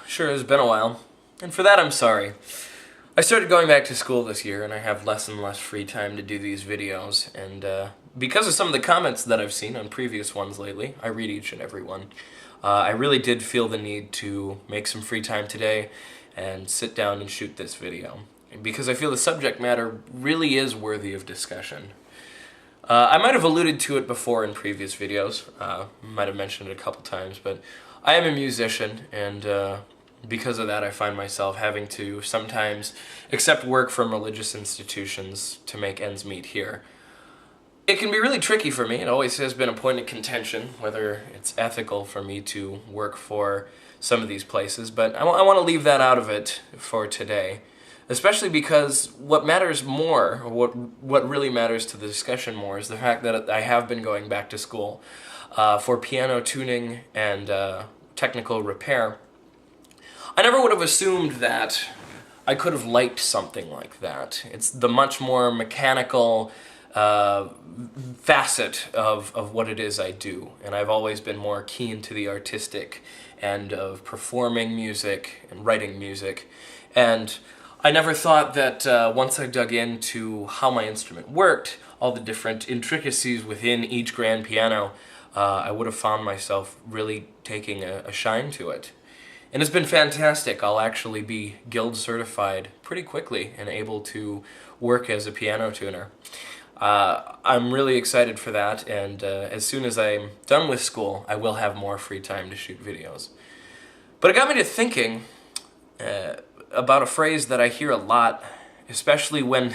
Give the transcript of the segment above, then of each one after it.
Sure has been a while, and for that I'm sorry. I started going back to school this year, and I have less and less free time to do these videos, and because of some of the comments that I've seen on previous ones lately, I read each and every one, I really did feel the need to make some free time today and sit down and shoot this video, because I feel the subject matter really is worthy of discussion. I might have alluded to it before in previous videos, might have mentioned it a couple times, but I am a musician, and because of that I find myself having to sometimes accept work from religious institutions to make ends meet here. It can be really tricky for me. It always has been a point of contention whether it's ethical for me to work for some of these places, but I want to leave that out of it for today. Especially because what matters more, or what really matters to the discussion more, is the fact that I have been going back to school for piano tuning and technical repair. I never would have assumed that I could have liked something like that. It's the much more mechanical facet of what it is I do, and I've always been more keen to the artistic end of performing music and writing music, and I never thought that once I dug into how my instrument worked, all the different intricacies within each grand piano, I would have found myself really taking a shine to it. And it's been fantastic. I'll actually be Guild certified pretty quickly and able to work as a piano tuner. I'm really excited for that, and as soon as I'm done with school, I will have more free time to shoot videos. But it got me to thinking about a phrase that I hear a lot, especially when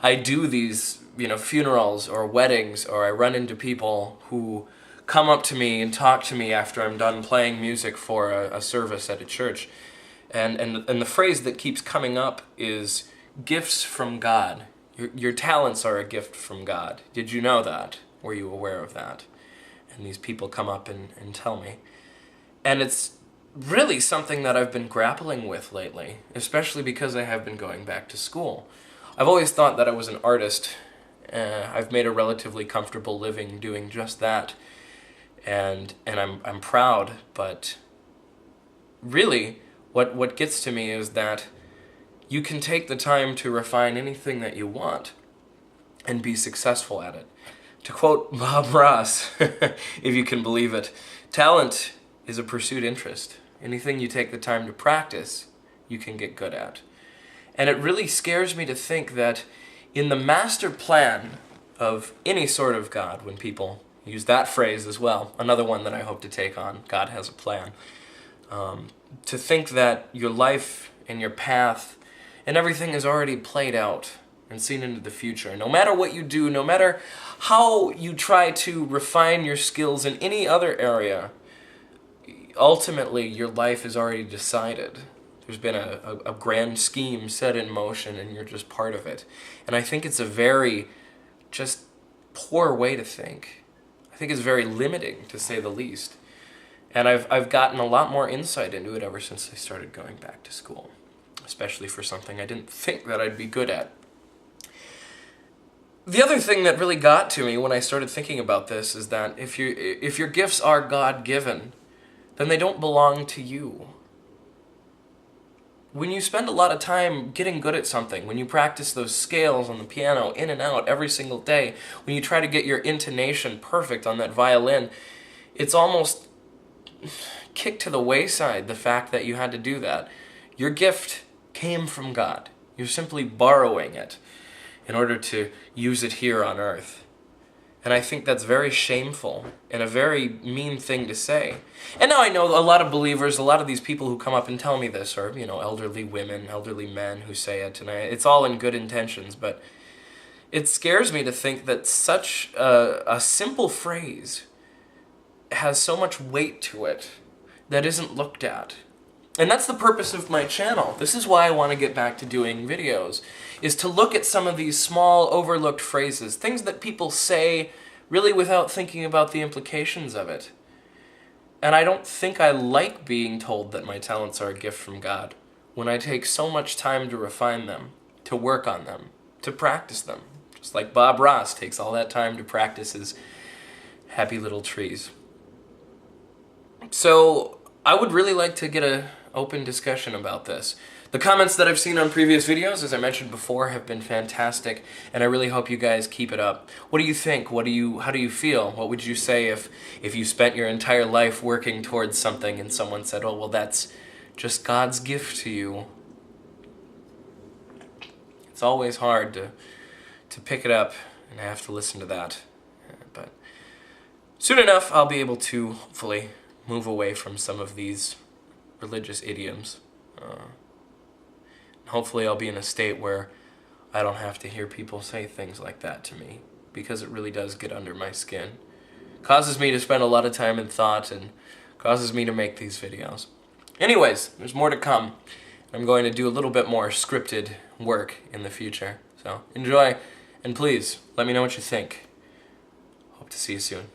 I do these, funerals or weddings, or I run into people who come up to me and talk to me after I'm done playing music for a service at a church. And the phrase that keeps coming up is gifts from God. Your talents are a gift from God. Did you know that? Were you aware of that? And these people come up and tell me. And it's really something that I've been grappling with lately, especially because I have been going back to school. I've always thought that I was an artist. I've made a relatively comfortable living doing just that, and I'm proud. But really, what gets to me is that you can take the time to refine anything that you want and be successful at it. To quote Bob Ross, if you can believe it, talent is a pursued interest. Anything you take the time to practice, you can get good at. And it really scares me to think that in the master plan of any sort of God, when people use that phrase as well, another one that I hope to take on, God has a plan, to think that your life and your path and everything is already played out and seen into the future. No matter what you do, no matter how you try to refine your skills in any other area, ultimately your life is already decided. There's been a grand scheme set in motion, and you're just part of it. And I think it's a very just poor way to think. I think it's very limiting, to say the least. And I've gotten a lot more insight into it ever since I started going back to school, especially for something I didn't think that I'd be good at. The other thing that really got to me when I started thinking about this is that if your gifts are God-given, then they don't belong to you. When you spend a lot of time getting good at something, when you practice those scales on the piano in and out every single day, when you try to get your intonation perfect on that violin, it's almost kicked to the wayside, the fact that you had to do that. Your gift came from God. You're simply borrowing it in order to use it here on earth. And I think that's very shameful and a very mean thing to say. And now I know a lot of believers, a lot of these people who come up and tell me this, or, elderly women, elderly men who say it, and it's all in good intentions, but it scares me to think that such a simple phrase has so much weight to it that isn't looked at. And that's the purpose of my channel. This is why I want to get back to doing videos, is to look at some of these small, overlooked phrases, things that people say really without thinking about the implications of it. And I don't think I like being told that my talents are a gift from God when I take so much time to refine them, to work on them, to practice them. Just like Bob Ross takes all that time to practice his Happy Little Trees. So I would really like to get an open discussion about this. The comments that I've seen on previous videos, as I mentioned before, have been fantastic, and I really hope you guys keep it up. What do you think? How do you feel? What would you say if you spent your entire life working towards something and someone said, oh, well, that's just God's gift to you? It's always hard to pick it up and have to listen to that. But soon enough, I'll be able to hopefully move away from some of these religious idioms. Hopefully I'll be in a state where I don't have to hear people say things like that to me, because it really does get under my skin. Causes me to spend a lot of time in thought and causes me to make these videos. Anyways, there's more to come. I'm going to do a little bit more scripted work in the future. So enjoy, and please let me know what you think. Hope to see you soon.